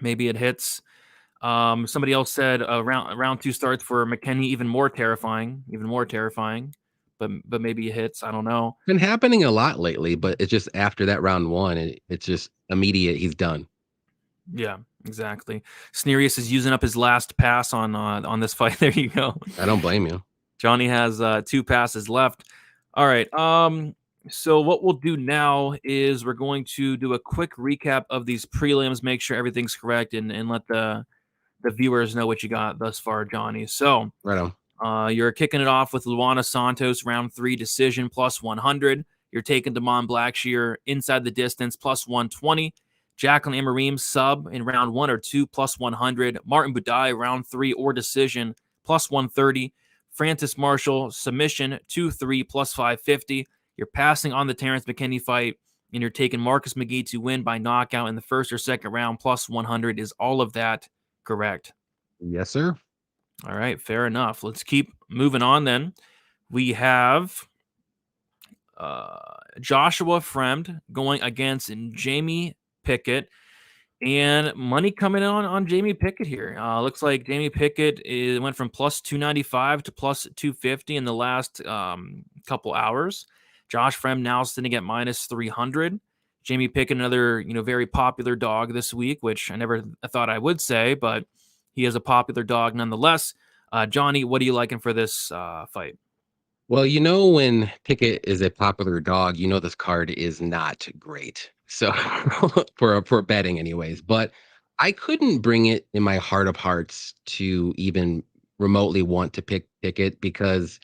[SPEAKER 3] maybe it hits. Somebody else said round 2 starts for McKenny, even more terrifying. But maybe it hits. I don't know.
[SPEAKER 4] Been happening a lot lately, but it's just after that round 1, it's just immediate. He's done.
[SPEAKER 3] Yeah, exactly. Sneerius is using up his last pass on this fight. There you go.
[SPEAKER 4] I don't blame you.
[SPEAKER 3] Johnny has 2 passes left. All right. So what we'll do now is we're going to do a quick recap of these prelims, make sure everything's correct, and let the viewers know what you got thus far, Johnny. So
[SPEAKER 4] Right on.
[SPEAKER 3] you're kicking it off with Luana Santos, round 3 decision, +100. You're taking Damon Blackshear inside the distance, +120. Jacqueline Amarim sub in round 1 or 2, +100. Martin Budai, round 3 or decision, +130. Francis Marshall, submission, 2-3, +550. You're passing on the Terrence McKinney fight, and you're taking Marcus McGee to win by knockout in the first or second round, +100. Is all of that correct?
[SPEAKER 4] Yes, sir.
[SPEAKER 3] All right, fair enough. Let's keep moving on then. We have Joshua Fremd going against Jamie Pickett, and money coming on Jamie Pickett here. Looks like Jamie Pickett went from +295 to +250 in the last couple hours. Josh Fremd now sitting at -300. Jamie Pickett, another very popular dog this week, which I never thought I would say, but he is a popular dog nonetheless. Johnny, what are you liking for this fight?
[SPEAKER 4] Well, when Pickett is a popular dog, this card is not great. So for betting anyways, but I couldn't bring it in my heart of hearts to even remotely want to pick Pickett because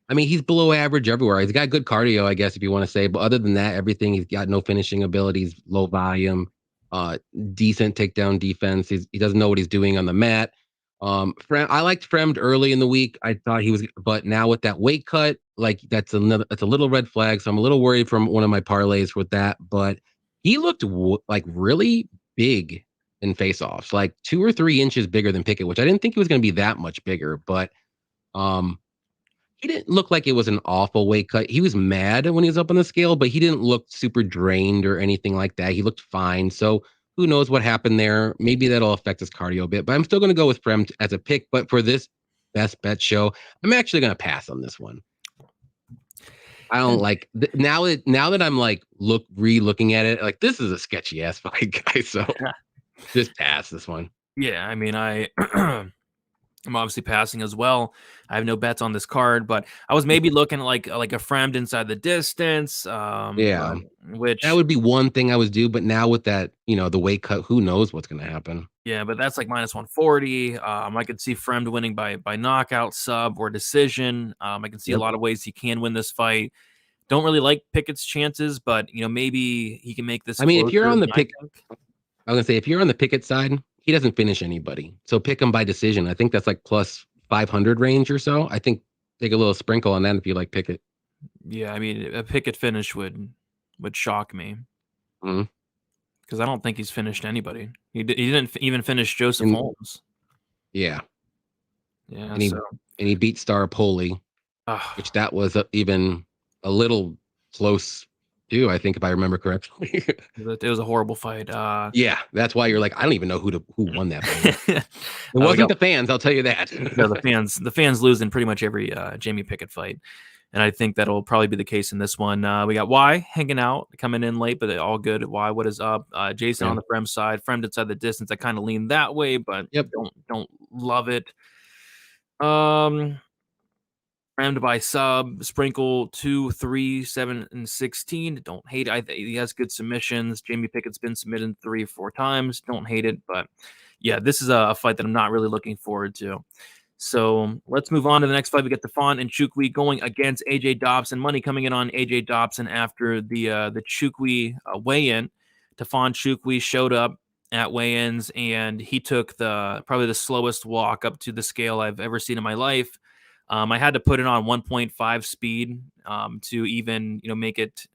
[SPEAKER 4] I mean, he's below average everywhere. He's got good cardio, I guess, if you want to say. But other than that, everything, he's got no finishing abilities, low volume, uh, decent takedown defense. He doesn't know what he's doing on the mat. I liked Fremd early in the week. I thought he was, but now with that weight cut, like that's a little red flag. So I'm a little worried from one of my parlays with that. But he looked like really big in face-offs, like 2 or 3 inches bigger than Pickett, which I didn't think he was going to be that much bigger. But um, he didn't look like it was an awful weight cut. He was mad when he was up on the scale, but he didn't look super drained or anything like that. He looked fine. So who knows what happened there? Maybe that'll affect his cardio a bit. But I'm still going to go with Prem as a pick. But for this best bet show, I'm actually going to pass on this one. I don't like now that I'm like re-looking at it, like this is a sketchy ass fight, guy. So just pass this one.
[SPEAKER 3] Yeah, I mean, I'm obviously passing as well. I have no bets on this card, but I was maybe looking like a Fremd inside the distance.
[SPEAKER 4] Yeah,
[SPEAKER 3] which
[SPEAKER 4] that would be one thing I would do. But now with that, the weight cut, who knows what's going to happen?
[SPEAKER 3] yeah, but that's like -140. I could see Fremd winning by knockout, sub, or decision. I can see a lot of ways he can win this fight. Don't really like Pickett's chances, but maybe he can make this.
[SPEAKER 4] I mean, if you're on the pick,
[SPEAKER 3] think.
[SPEAKER 4] I was gonna say if you're on the Pickett side, he doesn't finish anybody. So pick him by decision. I think that's like plus 500 range or so. I think take a little sprinkle on that if you like Pickett.
[SPEAKER 3] Yeah, I mean, a Pickett finish would shock me.
[SPEAKER 4] Mhm.
[SPEAKER 3] Because I don't think he's finished anybody. He didn't even finish Joseph Holmes.
[SPEAKER 4] Yeah.
[SPEAKER 3] Yeah.
[SPEAKER 4] And he beat Star Poli, which that was even a little close too, I think, if I remember correctly.
[SPEAKER 3] It was a horrible fight.
[SPEAKER 4] Yeah, that's why you're like, I don't even know who won that fight. It wasn't the fans, I'll tell you that.
[SPEAKER 3] No, the fans lose in pretty much every Jamie Pickett fight. And I think that'll probably be the case in this one. We got Y hanging out, coming in late, but all good. Y, what is up? Jason on the Fremd side. Fremd inside the distance. I kind of lean that way, but don't love it. Rammed by sub, Sprinkle 2, 3, 7, and 16. Don't hate it. He has good submissions. Jamie Pickett's been submitted 3 or 4 times. Don't hate it. But yeah, this is a fight that I'm not really looking forward to. So let's move on to the next fight. We got Tafon and Chukwi going against AJ Dobson. Money coming in on AJ Dobson after the Chukwi weigh-in. Tafon Chukwi showed up at weigh-ins, and he took probably the slowest walk up to the scale I've ever seen in my life. I had to put it on 1.5 speed to even make it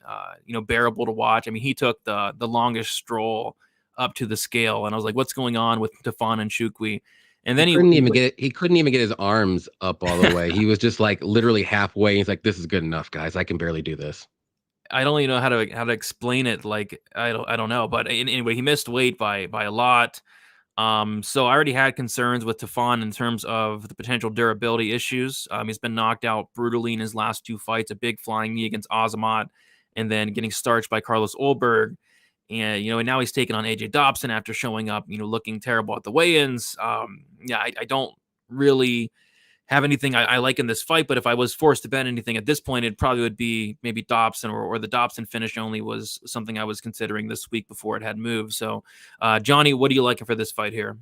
[SPEAKER 3] bearable to watch. I mean, he took the longest stroll up to the scale, and I was like, "What's going on with Tafon and Chukwi?" And then
[SPEAKER 4] he couldn't even get his arms up all the way. He was just like literally halfway. He's like, "This is good enough, guys. I can barely do this."
[SPEAKER 3] I don't even know how to explain it. Like I don't know. But anyway, he missed weight by a lot. So I already had concerns with Tafon in terms of the potential durability issues. He's been knocked out brutally in his last 2 fights, a big flying knee against Azamat, and then getting starched by Carlos Olberg. And, and now he's taken on AJ Dobson after showing up, looking terrible at the weigh-ins. I don't really have anything I like in this fight, but if I was forced to bet anything at this point, it probably would be maybe Dobson or the Dobson finish only was something I was considering this week before it had moved. So, Johnny, what are you liking for this fight here?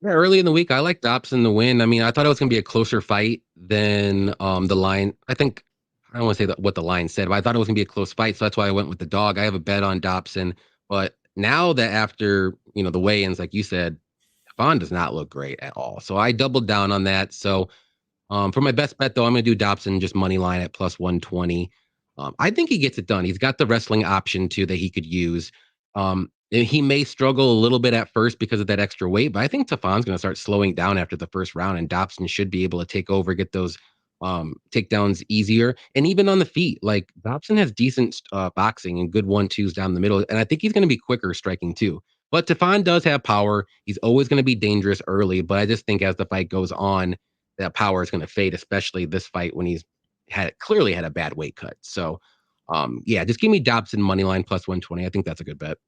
[SPEAKER 4] Yeah, early in the week, I like Dobson to win. I mean, I thought it was going to be a closer fight than the line. I don't want to say what the line said, but I thought it was going to be a close fight. So that's why I went with the dog. I have a bet on Dobson. But now that after, the weigh-ins, like you said, Vaughn does not look great at all. So I doubled down on that. So for my best bet, though, I'm going to do Dobson just money line at plus 120. I think he gets it done. He's got the wrestling option, too, that he could use. He may struggle a little bit at first because of that extra weight, but I think Tafon's going to start slowing down after the first round, and Dobson should be able to take over, get those takedowns easier. And even on the feet, like Dobson has decent boxing and good 1-2s down the middle. And I think he's going to be quicker striking, too. But Tafon does have power. He's always going to be dangerous early, but I just think as the fight goes on, that power is going to fade, especially this fight when he's clearly had a bad weight cut. So, just give me Dobson money line plus 120. I think that's a good bet.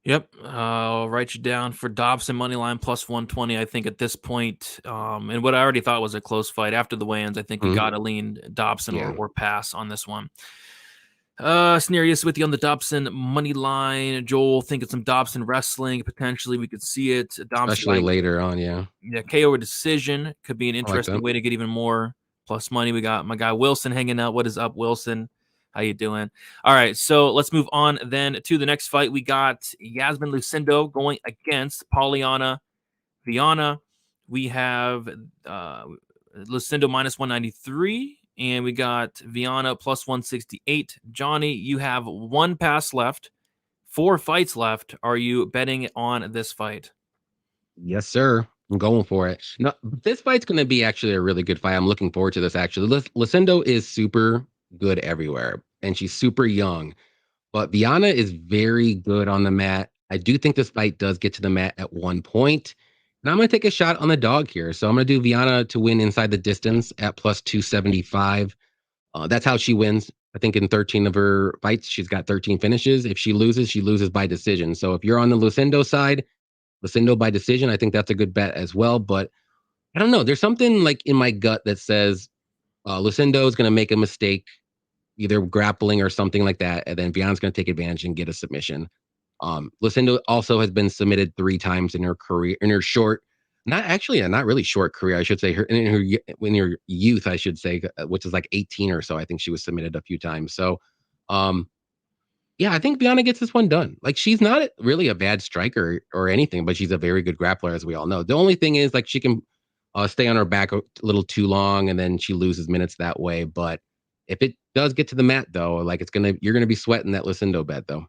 [SPEAKER 3] Yep, I'll write you down for Dobson money line plus 120. I think at this point, and what I already thought was a close fight after the weigh-ins, I think we got to lean Dobson or pass on this one. Snerius with you on the Dobson money line. Joel thinking some Dobson wrestling. Potentially, we could see it. Dobson,
[SPEAKER 4] especially later on, yeah.
[SPEAKER 3] KO or decision could be an interesting way to get even more plus money. We got my guy Wilson hanging out. What is up, Wilson? How you doing? All right, so let's move on then to the next fight. We got Yasmin Lucindo going against Pauliana Viana. We have Lucindo minus 193, and we got Viana plus 168. Johnny, you have 1 pass left, 4 fights left. Are you betting on this fight?
[SPEAKER 4] Yes, sir. I'm going for it. No, this fight's going to be actually a really good fight. I'm looking forward to this, actually. Lucindo is super good everywhere, and she's super young. But Viana is very good on the mat. I do think this fight does get to the mat at one point. And I'm going to take a shot on the dog here. So I'm going to do Viana to win inside the distance at plus 275. That's how she wins. I think in 13 of her fights, she's got 13 finishes. If she loses by decision. So if you're on the Lucindo side, Lucindo by decision, I think that's a good bet as well. But I don't know. There's something like in my gut that says Lucindo is going to make a mistake, either grappling or something like that. And then Viana's going to take advantage and get a submission. Lucindo also has been submitted 3 times in her career, in her short, not really short career, I should say, in her youth, I should say, which is like 18 or so. I think she was submitted a few times. So, I think Viana gets this one done. Like, she's not really a bad striker or anything, but she's a very good grappler, as we all know. The only thing is, like, she can stay on her back a little too long, and then she loses minutes that way. But if it does get to the mat, though, like, you're gonna be sweating that Lucindo bet, though.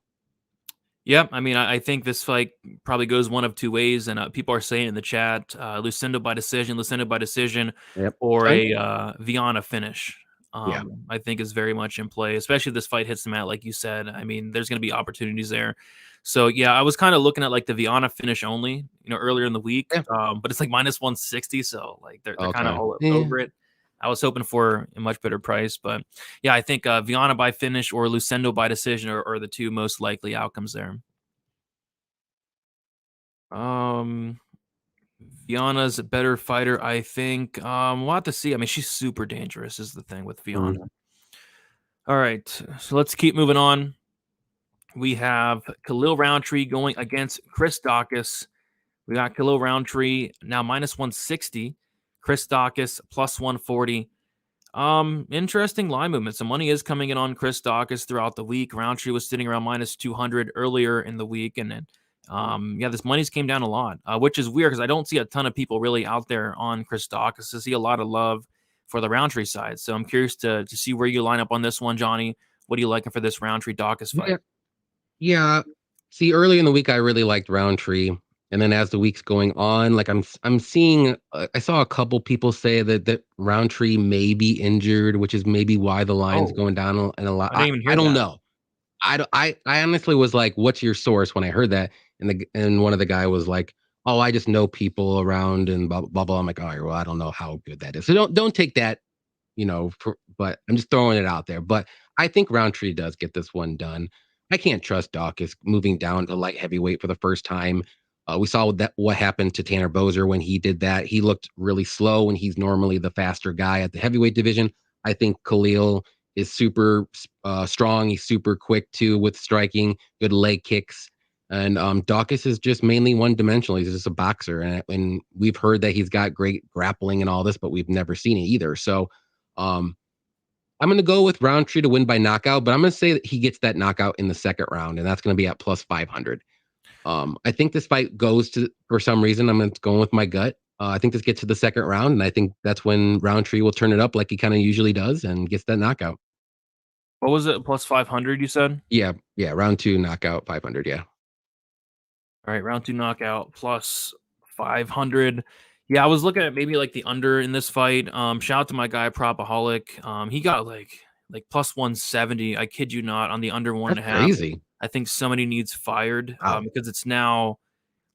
[SPEAKER 3] Yeah, I mean, I think this fight probably goes one of 2 ways, and people are saying in the chat, Lucindo by decision,
[SPEAKER 4] Yep.
[SPEAKER 3] or a Viana finish.
[SPEAKER 4] Yeah.
[SPEAKER 3] I think is very much in play, especially if this fight hits the mat, like you said. I mean, there's going to be opportunities there. So, yeah, I was kind of looking at like the Viana finish only, earlier in the week, but it's like minus 160, so like they're kind of all over it. I was hoping for a much better price, but yeah, I think Viana by finish or Lucindo by decision are the 2 most likely outcomes there. Fiana's a better fighter, I think. We'll have to see. I mean, she's super dangerous is the thing with Fiana. All right, so let's keep moving on. We have Khalil Roundtree going against Chris Daukaus. We got Khalil Roundtree now minus 160. Chris Daukaus plus 140. Interesting line movement. Some money is coming in on Chris Daukaus throughout the week. Roundtree was sitting around minus 200 earlier in the week, and then yeah, this money's came down a lot, which is weird because I don't see a ton of people really out there on Chris Daukaus. I see a lot of love for the Roundtree side, so I'm curious to see where you line up on this one, Johnny. What are you liking for this Roundtree Daukaus fight?
[SPEAKER 4] Yeah. See, early in the week, I really liked Roundtree. And then as the week's going on, like I'm seeing, I saw a couple people say that Roundtree may be injured, which is maybe why the line's going down and a lot.
[SPEAKER 3] I didn't even hear
[SPEAKER 4] I don't
[SPEAKER 3] that.
[SPEAKER 4] know. I honestly was like, what's your source when I heard that? And one of the guy was like, oh, I just know people around and blah blah blah. I'm like, all right, well, I don't know how good that is. So don't take that, but I'm just throwing it out there. But I think Roundtree does get this one done. I can't trust Daukaus moving down to light heavyweight for the first time. We saw what happened to Tanner Boser when he did that. He looked really slow when he's normally the faster guy at the heavyweight division. I think Khalil is super strong. He's super quick too with striking, good leg kicks. And Daukaus is just mainly one-dimensional. He's just a boxer, and we've heard that he's got great grappling and all this, but we've never seen it either. So I'm going to go with Roundtree to win by knockout, but I'm going to say that he gets that knockout in the second round, and that's going to be at plus 500. I think this fight goes to, for some reason, I'm going with my gut. I think this gets to the second round, and I think that's when Roundtree will turn it up like he kind of usually does and gets that knockout.
[SPEAKER 3] What was it? Plus 500, you said?
[SPEAKER 4] Yeah. Round 2 knockout 500. Yeah.
[SPEAKER 3] All right, round 2 knockout plus 500. Yeah, I was looking at maybe like the under in this fight. Shout out to my guy Propaholic. He got like plus 170. I kid you not, on the under 1.5.
[SPEAKER 4] That's crazy.
[SPEAKER 3] I think somebody needs fired
[SPEAKER 4] Wow.
[SPEAKER 3] because it's now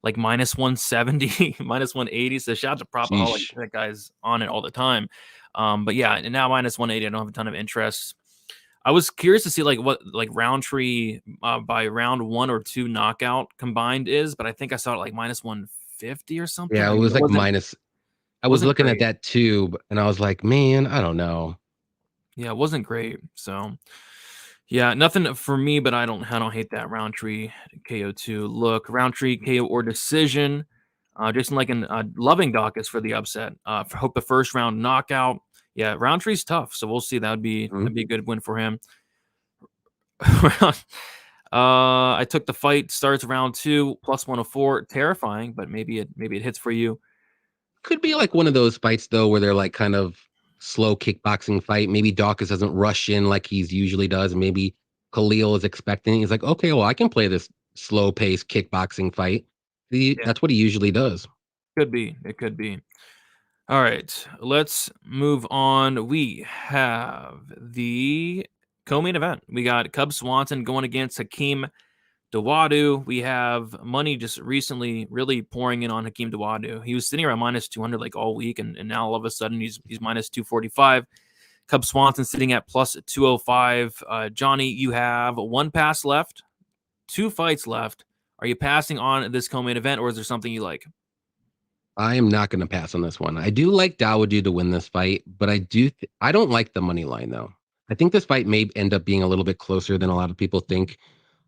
[SPEAKER 3] like minus 170, minus 180. So shout out to Propaholic.
[SPEAKER 4] Sheesh.
[SPEAKER 3] That guy's on it all the time. But yeah, and now minus 180. I don't have a ton of interest. I was curious to see what Roundtree by round 1 or 2 knockout combined is, but I think I saw it like minus 150 or something.
[SPEAKER 4] Yeah, it was like minus. I was looking at that too, and I was like, man, I don't know.
[SPEAKER 3] Yeah, it wasn't great. So yeah, nothing for me, but I don't hate that Roundtree KO2 look. Roundtree KO or decision. Jason loving Daukaus for the upset. Hope the first round knockout. Yeah, Roundtree's tough, so we'll see. That'd be a good win for him. I took the fight. Starts round 2 plus 104. Terrifying, but maybe it hits for you.
[SPEAKER 4] Could be like one of those fights though, where they're like kind of slow kickboxing fight. Maybe Daukaus doesn't rush in like he's usually does. Maybe Khalil is expecting. He's like, okay, well, I can play this slow paced kickboxing fight. That's what he usually does.
[SPEAKER 3] Could be. It could be. All right, let's move on. We have the co-main event. We got Cub Swanson going against Hakeem Dawodu. We have money just recently really pouring in on Hakeem Dawodu. He was sitting around minus 200 like all week, and now all of a sudden he's minus 245. Cub Swanson sitting at plus 205. Johnny, you have 1 pass left, 2 fights left. Are you passing on this co-main event, or is there something you like?
[SPEAKER 4] I am not going to pass on this one. I do like Dawodu to win this fight, but I don't like the money line though. I think this fight may end up being a little bit closer than a lot of people think.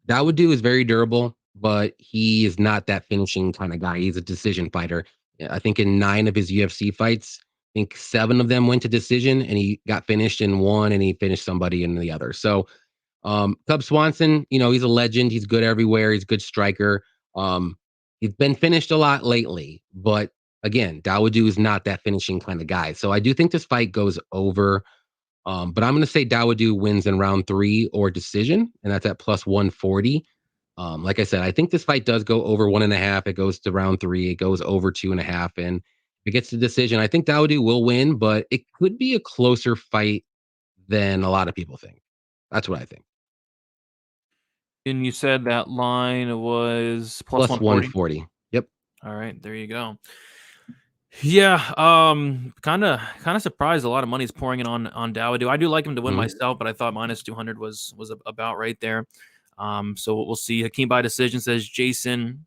[SPEAKER 4] Dawodu is very durable, but he is not that finishing kind of guy. He's a decision fighter. I think in 9 of his UFC fights, I think 7 of them went to decision, and he got finished in 1, and he finished somebody in the other. So Cub Swanson, he's a legend. He's good everywhere. He's a good striker. He's been finished a lot lately, but again, Dawodu is not that finishing kind of guy. So I do think this fight goes over. But I'm going to say Dawodu wins in round 3 or decision, and that's at plus 140. Like I said, I think this fight does go over 1.5. It goes to round 3. It goes over 2.5. And if it gets to decision, I think Dawodu will win, but it could be a closer fight than a lot of people think. That's what I think.
[SPEAKER 3] And you said that line was
[SPEAKER 4] plus 140. Yep.
[SPEAKER 3] All right, there you go. Yeah, kind of surprised a lot of money's pouring in on Dawodu. I do like him to win myself, but I thought minus 200 was about right there. So we'll see. Hakeem by decision, says Jason.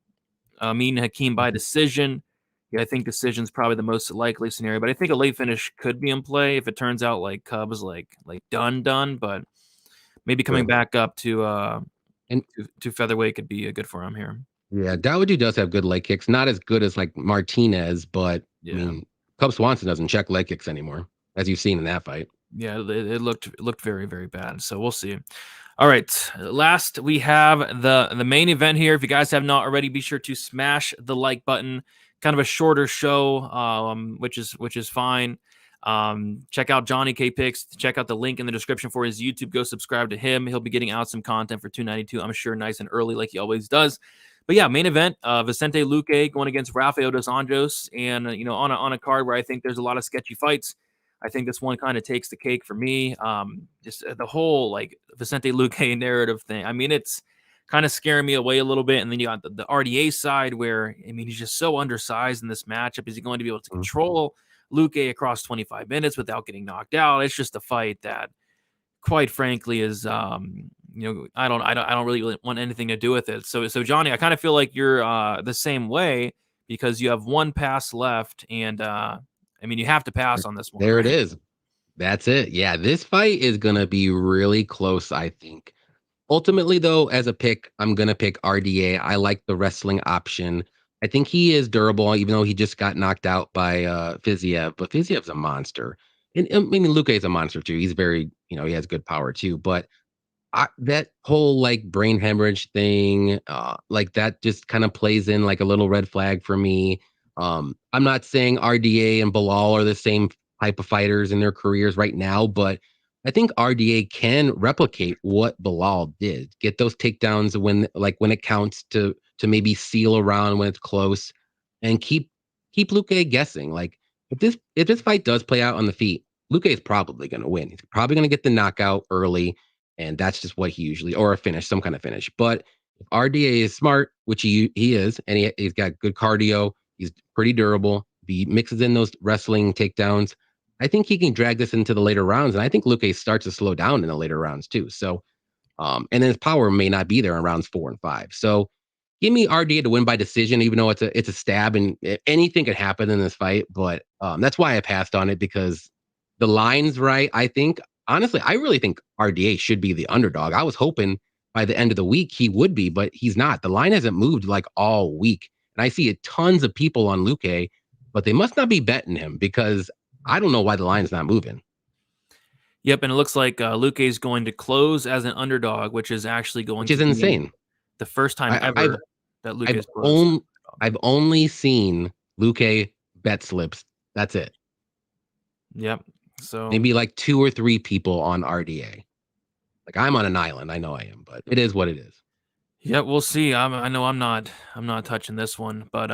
[SPEAKER 3] Hakeem by decision. Yeah, I think decision's probably the most likely scenario, but I think a late finish could be in play if it turns out like Cubs like done, but maybe coming
[SPEAKER 4] True.
[SPEAKER 3] back up to
[SPEAKER 4] And
[SPEAKER 3] to featherweight could be good for him here.
[SPEAKER 4] yeah, Dowdy does have good leg kicks. Not as good as like Martinez, but I
[SPEAKER 3] Yeah.
[SPEAKER 4] mean, Cub Swanson doesn't check leg kicks anymore, as you've seen in that fight.
[SPEAKER 3] Yeah, it looked very, very bad. So we'll see. All right, last we have the main event here. If you guys have not already, be sure to smash the like button. Kind of a shorter show, which is fine. Check out Johnny K Picks. Check out the link in the description for his YouTube. Go subscribe to him. He'll be getting out some content for 292. I'm sure nice and early, like he always does. But yeah, main event: Vicente Luque going against Rafael Dos Anjos, and on a card where I think there's a lot of sketchy fights. I think this one kind of takes the cake for me. Just the whole like Vicente Luque narrative thing. I mean, it's kind of scaring me away a little bit. And then you got the RDA side where, I mean, he's just so undersized in this matchup. Is he going to be able to control Luque across 25 minutes without getting knocked out? It's just a fight that, quite frankly, is I don't really want anything to do with it. So Johnny, I kind of feel like you're the same way because you have one pass left, and I mean, you have to pass on this one.
[SPEAKER 4] There
[SPEAKER 3] right?
[SPEAKER 4] it is. That's it. Yeah, this fight is gonna be really close, I think. Ultimately, though, as a pick, I'm gonna pick RDA. I like the wrestling option. I think he is durable, even though he just got knocked out by Fiziev. But Fiziev's a monster, and I mean, Luque is a monster too. He's very, he has good power too. But that whole like brain hemorrhage thing, like that just kind of plays in like a little red flag for me. I'm not saying RDA and Bilal are the same type of fighters in their careers right now, but I think RDA can replicate what Bilal did. Get those takedowns when it counts to maybe seal around when it's close, and keep Luque guessing. Like if this fight does play out on the feet, Luque is probably going to win. He's probably going to get the knockout early, and that's just what he usually, or a finish, some kind of finish. But if RDA is smart, which he is, and he's got good cardio, he's pretty durable. He mixes in those wrestling takedowns. I think he can drag this into the later rounds, and I think Luque starts to slow down in the later rounds too. So, and then his power may not be there in rounds 4 and 5. So, give me RDA to win by decision, even though it's a stab, and anything could happen in this fight. But that's why I passed on it, because the line's right. I think honestly, I really think RDA should be the underdog. I was hoping by the end of the week he would be, but he's not. The line hasn't moved like all week, and I see tons of people on Luque, but they must not be betting him, because I don't know why the line's not moving.
[SPEAKER 3] Yep, and it looks like Luque is going to close as an underdog, which is actually going
[SPEAKER 4] Which is
[SPEAKER 3] to be
[SPEAKER 4] insane.
[SPEAKER 3] the first time ever that Luque is closed.
[SPEAKER 4] I've only seen Luque bet slips. That's it.
[SPEAKER 3] Yep. So
[SPEAKER 4] maybe like 2 or 3 people on RDA. Like, I'm on an island. I know I am, but it is what it is.
[SPEAKER 3] Yeah, we'll see. I know I'm not touching this one, but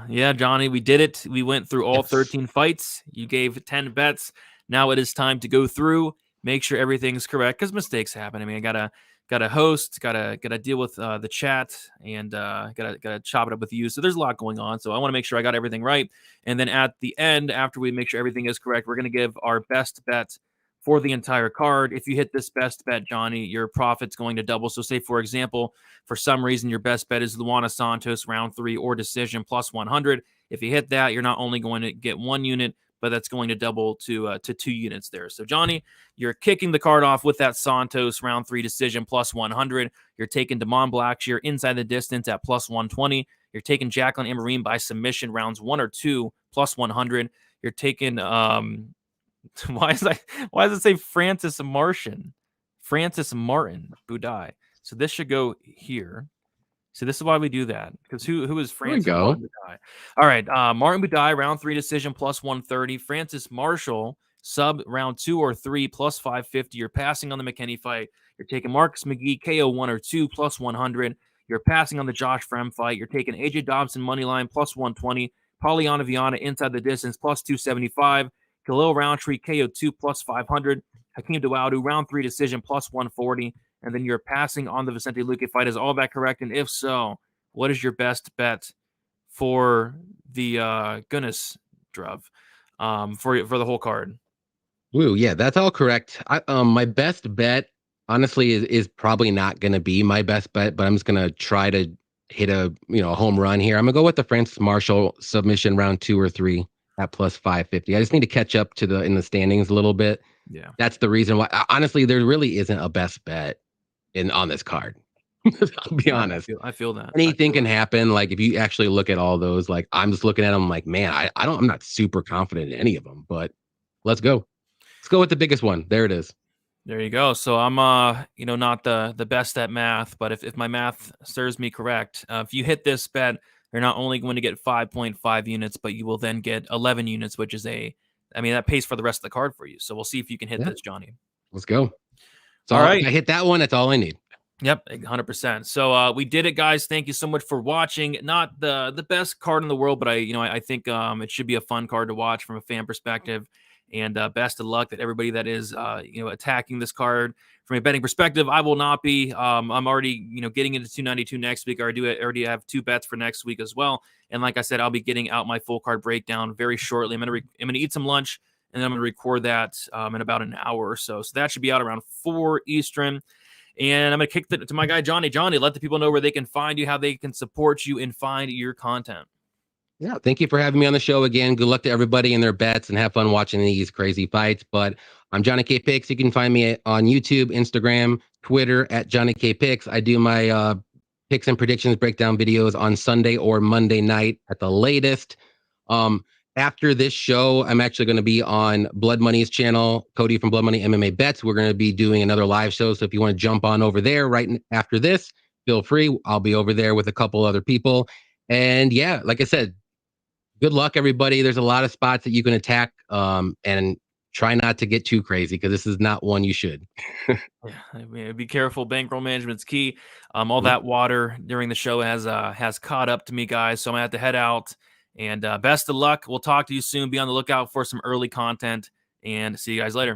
[SPEAKER 3] yeah, Johnny, we did it. We went through all 13 fights. You gave 10 bets. Now it is time to go through, make sure everything's correct, because mistakes happen. I mean, I gotta host, gotta deal with the chat, and gotta chop it up with you. So there's a lot going on. So I want to make sure I got everything right. And then at the end, after we make sure everything is correct, we're gonna give our best bet for the entire card. If you hit this best bet, Johnny, your profit's going to double. So say, for example, for some reason, your best bet is Luana Santos round 3 or decision plus 100. If you hit that, you're not only going to get 1 unit, but that's going to double to 2 units there. So Johnny, you're kicking the card off with that Santos round 3 decision plus 100. You're taking Damon Blackshear inside the distance at plus 120. You're taking Jacqueline Amarine by submission rounds 1 or 2 plus 100. You're taking why does it say Francis Martin Budai? So this should go here. So this is why we do that, because who is Francis Martin Budai? All right, Martin Budai round 3 decision plus 130. Francis Marshall sub round 2 or 3 plus 550. You're passing on the McKinney fight. You're taking Marcus McGee KO 1 or 2 plus 100. You're passing on the Josh Frem fight. You're taking AJ Dobson money line plus 120. Polyana Viana inside the distance plus 275. Khalil Roundtree KO2 plus 500. Hakeem Dawodu round 3 decision plus 140. And then you're passing on the Vicente Luque fight. Is all that correct? And if so, what is your best bet for the Guinness Druv for the whole card?
[SPEAKER 4] Woo, yeah, that's all correct. My best bet, honestly, is probably not going to be my best bet, but I'm just going to try to hit a a home run here. I'm gonna go with the Francis Marshall submission round 2 or 3 at plus 550. I just need to catch up to the in the standings a little bit.
[SPEAKER 3] Yeah.
[SPEAKER 4] That's the reason why. Honestly, there really isn't a best bet on this card. I'll be honest.
[SPEAKER 3] I feel that.
[SPEAKER 4] Anything can happen. Like if you actually look at all those, like I'm just looking at them like, man, I'm not super confident in any of them, but let's go. Let's go with the biggest one. There it is.
[SPEAKER 3] There you go. So I'm not the best at math, but if my math serves me correct, if you hit this bet, you're not only going to get 5.5 units, but you will then get 11 units, which is that pays for the rest of the card for you. So we'll see if you can hit this, Johnny.
[SPEAKER 4] Let's go. So
[SPEAKER 3] all right.
[SPEAKER 4] If I hit that one, that's all I need.
[SPEAKER 3] Yep, 100%. So we did it, guys. Thank you so much for watching. Not the best card in the world, but I think it should be a fun card to watch from a fan perspective. And best of luck that everybody that is attacking this card from a betting perspective. I will not be. I'm already getting into 292 next week. I already have 2 bets for next week as well. And like I said, I'll be getting out my full card breakdown very shortly. I'm gonna eat some lunch and then I'm gonna record that in about an hour or so. So that should be out around 4 Eastern. And I'm going to kick it to my guy, Johnny. Johnny, let the people know where they can find you, how they can support you and find your content.
[SPEAKER 4] Yeah, thank you for having me on the show again. Good luck to everybody in their bets and have fun watching these crazy fights. But I'm Johnny K Picks. You can find me on YouTube, Instagram, Twitter at Johnny K Picks. I do my picks and predictions breakdown videos on Sunday or Monday night at the latest. After this show, I'm actually going to be on Blood Money's channel, Cody from Blood Money MMA Bets. We're going to be doing another live show. So if you want to jump on over there right after this, feel free. I'll be over there with a couple other people. And yeah, like I said, good luck, everybody. There's a lot of spots that you can attack and try not to get too crazy because this is not one you should.
[SPEAKER 3] Yeah, be careful. Bankroll management's key. All that water during the show has caught up to me, guys. So I'm going to have to head out. And best of luck. We'll talk to you soon. Be on the lookout for some early content and see you guys later.